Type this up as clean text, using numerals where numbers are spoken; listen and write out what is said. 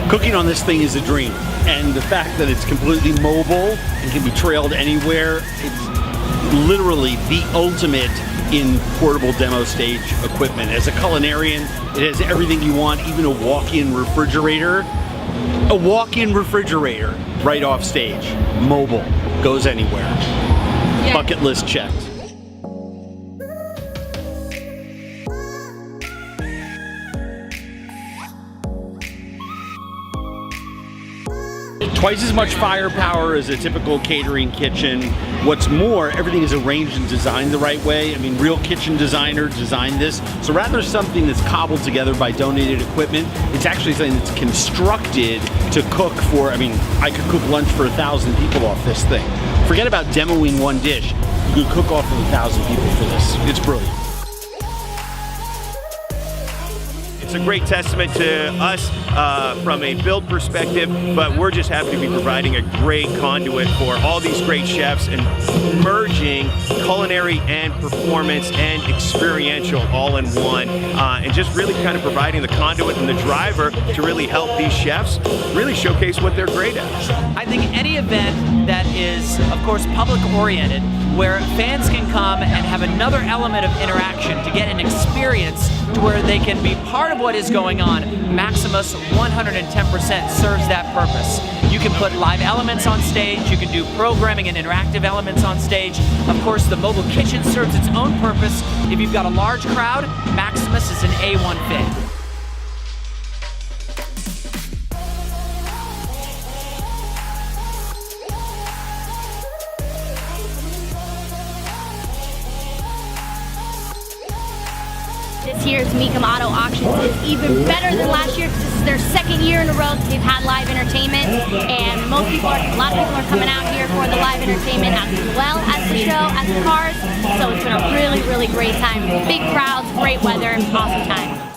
Cooking on this thing is a dream, and the fact that it's completely mobile and can be trailed anywhere, it's literally the ultimate in portable demo stage equipment. As a culinarian, it has everything you want, even a walk-in refrigerator. A walk-in refrigerator right off stage, mobile, goes anywhere. Yeah. Bucket list checked. Twice as much firepower as a typical catering kitchen. What's more, everything is arranged and designed the right way. I mean, real kitchen designer designed this. So rather than something that's cobbled together by donated equipment, it's actually something that's constructed to cook for, I mean, I could cook lunch for 1,000 people off this thing. Forget about demoing one dish. You could cook off of 1,000 people for this. It's brilliant. It's a great testament to us from a build perspective, but we're just happy to be providing a great conduit for all these great chefs and merging culinary and performance and experiential all in one, and just really kind of providing the conduit and the driver to really help these chefs really showcase what they're great at. I think any event that is, of course, public oriented, where fans can come and have another element of interaction to get an experience to where they can be part of what is going on, MAXimus 110% serves that purpose. You can put live elements on stage, you can do programming and interactive elements on stage. Of course, the mobile kitchen serves its own purpose. If you've got a large crowd, MAXimus is an A1 fit. This year's Mecum Auctions is even better than last year because this is their second year in a row that they've had live entertainment, and a lot of people are coming out here for the live entertainment as well as the show, as the cars. So it's been a really, really great time. Big crowds, great weather, awesome time.